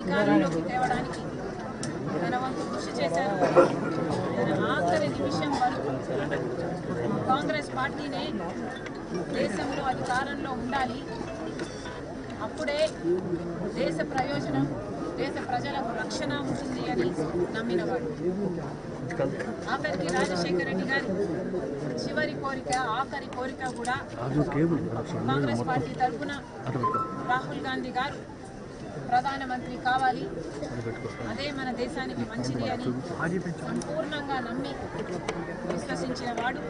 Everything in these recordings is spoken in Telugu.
అధికారంలోకి తేవడానికి తన వంతు కృషి చేశారు. తన ఆఖరి నిమిషం వరకు కాంగ్రెస్ పార్టీనే దేశంలో అధికారంలో ఉండాలి, అప్పుడే దేశ ప్రయోజనం, దేశ ప్రజలకు రక్షణ ఉంటుంది అని నమ్మినవాడు. ఆఖరికి రాజశేఖర రెడ్డి గారి చివరి కోరిక, ఆఖరి కోరిక కూడా కాంగ్రెస్ పార్టీ తరఫున రాహుల్ గాంధీ గారు ప్రధానమంత్రి కావాలి, అదే మన దేశానికి మంచిది అని సంపూర్ణంగా నమ్మి విశ్వసించిన వాడు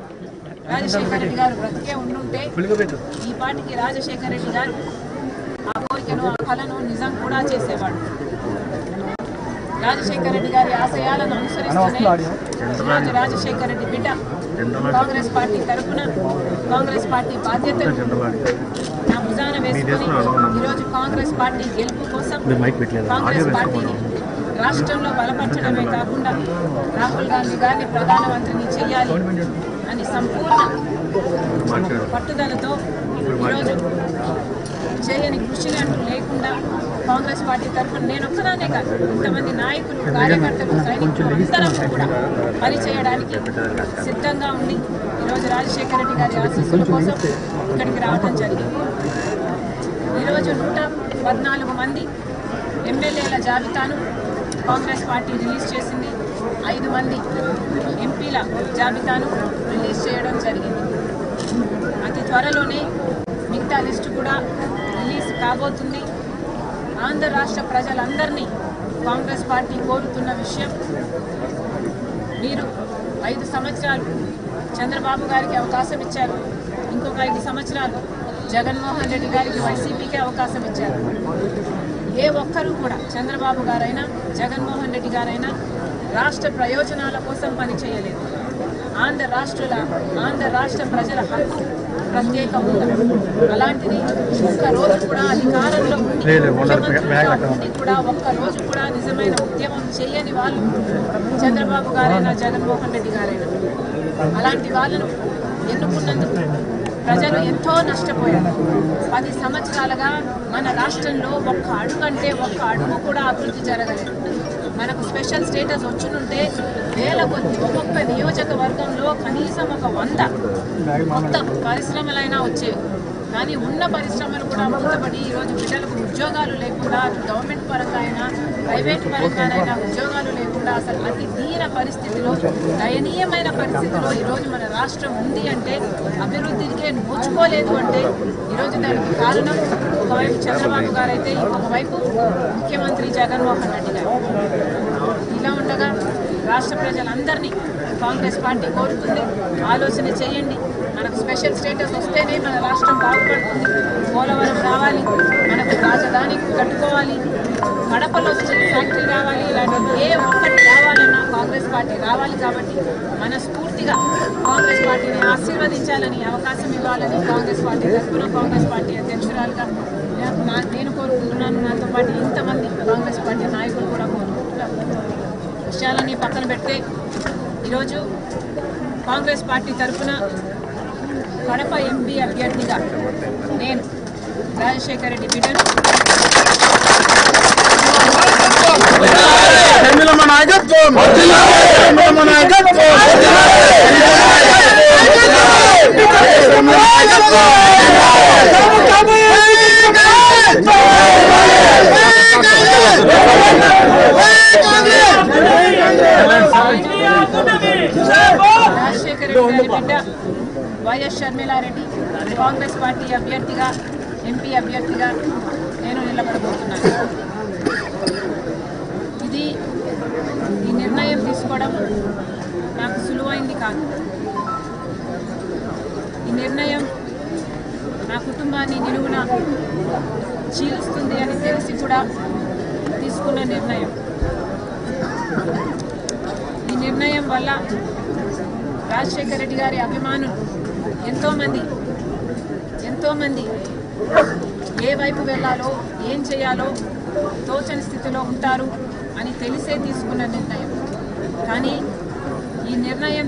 రాజశేఖర రెడ్డి గారు. బ్రతికే ఉండుంటే ఈ పార్టీకి రాజశేఖర రెడ్డి గారు ఆ కోరికను, ఆ కళను నిజం కూడా చేసేవాడు. రాజశేఖర రెడ్డి గారి ఆశయాలను అనుసరిస్తూనే ఈరోజు రాజశేఖర రెడ్డి బిడ్డ కాంగ్రెస్ పార్టీ తరఫున కాంగ్రెస్ పార్టీ బాధ్యతను నా భుజాన వేసుకుని ఈరోజు కాంగ్రెస్ పార్టీ గెలుపు కోసం కాంగ్రెస్ పార్టీని రాష్ట్రంలో బలపరచడమే కాకుండా రాహుల్ గాంధీ గారిని ప్రధానమంత్రిని చేయాలి అని సంపూర్ణ పట్టుదలతో ఈరోజు చేయని కృషి అంటూ లేకుండా కాంగ్రెస్ పార్టీ తరఫున నేను ఒక్కదానే కాదు, ఇంతమంది నాయకులు, కార్యకర్తలు, సైనికులు అందరం కూడా పనిచేయడానికి సిద్ధంగా ఉండి ఈరోజు రాజశేఖర రెడ్డి గారి ఆశీస్సుల కోసం ఇక్కడికి రావడం జరిగింది. ఈరోజు 114 మంది ఎమ్మెల్యేల జాబితాను కాంగ్రెస్ పార్టీ రిలీజ్ చేసింది. 5 మంది ఎంపీల జాబితాను రిలీజ్ చేయడం జరిగింది. అతి త్వరలోనే మిగతా లిస్టు కూడా రిలీజ్ కాబోతుంది. ఆంధ్ర రాష్ట్ర ప్రజలందరినీ కాంగ్రెస్ పార్టీ కోరుతున్న విషయం, మీరు 5 సంవత్సరాలు చంద్రబాబు గారికి అవకాశం ఇచ్చారు, ఇంకొక 5 సంవత్సరాలు జగన్మోహన్ రెడ్డి గారికి, వైసీపీకి అవకాశం ఇచ్చారు. ఏ ఒక్కరూ కూడా చంద్రబాబు గారైనా జగన్మోహన్ రెడ్డి గారైనా రాష్ట్ర ప్రయోజనాల కోసం పనిచేయలేదు. ఆంధ్ర రాష్ట్ర ప్రజల హక్కు ప్రత్యేక హోదా, అలాంటిది ఒక్కరోజు కూడా అధికారంలో ఉండి కూడా ఒక్కరోజు కూడా నిజమైన ఉద్యమం చేయని వాళ్ళు చంద్రబాబు గారైనా జగన్మోహన్ రెడ్డి గారైనా. అలాంటి వాళ్ళను ఎన్నుకున్నందుకు ప్రజలు ఎంతో నష్టపోయారు. 10 సంవత్సరాలుగా మన రాష్ట్రంలో ఒక్క అడుగు కూడా అభివృద్ధి జరగలేదు. మనకు స్పెషల్ స్టేటస్ వచ్చునుంటే వేల కొద్ది ఒక్కొక్క నియోజకవర్గంలో కనీసం ఒక 100 కొత్త పరిశ్రమలైనా వచ్చేవి. కానీ ఉన్న పరిశ్రమలు కూడా మూతపడి ఈరోజు బిడ్డలకు ఉద్యోగాలు లేకుండా, అటు గవర్నమెంట్ పరంగా అయినా ప్రైవేట్ పరంగానైనా ఉద్యోగాలు లేకుండా అసలు అతి దీన పరిస్థితిలో, దయనీయమైన పరిస్థితిలో ఈరోజు మన రాష్ట్రం ఉంది అంటే, అభివృద్ధికే నోచుకోలేదు అంటే ఈరోజు దానికి కారణం ఒకవైపు చంద్రబాబు గారైతే ఇంకొక వైపు ముఖ్యమంత్రి జగన్మోహన్ రెడ్డి గారు. ఇలా ఉండగా రాష్ట్ర ప్రజలందరినీ కాంగ్రెస్ పార్టీ కోరుతుంది, ఆలోచన చేయండి. మనకు స్పెషల్ స్టేటస్ వస్తేనే మన రాష్ట్రం బాగుపడుతుంది. పోలవరం రావాలి, మనకు రాజధాని కట్టుకోవాలి, కడపలో ఫ్యాక్టరీ రావాలి, ఇలాంటి ఏ ఒక్కటి రావాలన్నా కాంగ్రెస్ పార్టీ రావాలి. కాబట్టి మనస్ఫూర్తిగా కాంగ్రెస్ పార్టీని ఆశీర్వదించాలని, అవకాశం ఇవ్వాలని కాంగ్రెస్ పార్టీ తరఫున కాంగ్రెస్ పార్టీ అధ్యక్షురాలుగా నేను కోరుకుంటున్నాను. నాతో పాటు ఇంతమంది కాంగ్రెస్ పార్టీ నాయకులు కూడా కోరుకుంటున్నారు. విషయాలని పక్కన పెడితే ఈరోజు కాంగ్రెస్ పార్టీ తరఫున కడప ఎంపీ అభ్యర్థిగా నేను రాజశేఖర రెడ్డి బిడ్డను రాజశేఖర రెడ్డి బిడ్డ వైఎస్ షర్మిలారెడ్డి కాంగ్రెస్ పార్టీ అభ్యర్థిగా, ఎంపీ అభ్యర్థిగా నేను నిలబడబోతున్నాను. ఈ నిర్ణయం తీసుకోవడం నాకు సులువైంది కాదు. ఈ నిర్ణయం నా కుటుంబాన్ని నిలువున చీలుస్తుంది అని తెలిసి కూడా తీసుకున్న నిర్ణయం. ఈ నిర్ణయం వల్ల రాజశేఖర రెడ్డి గారి అభిమానులు ఎంతోమంది ఏ వైపు వెళ్ళాలో, ఏం చేయాలో తోచని స్థితిలో ఉంటారు అని తెలిసే తీసుకున్న నిర్ణయం. కానీ ఈ నిర్ణయం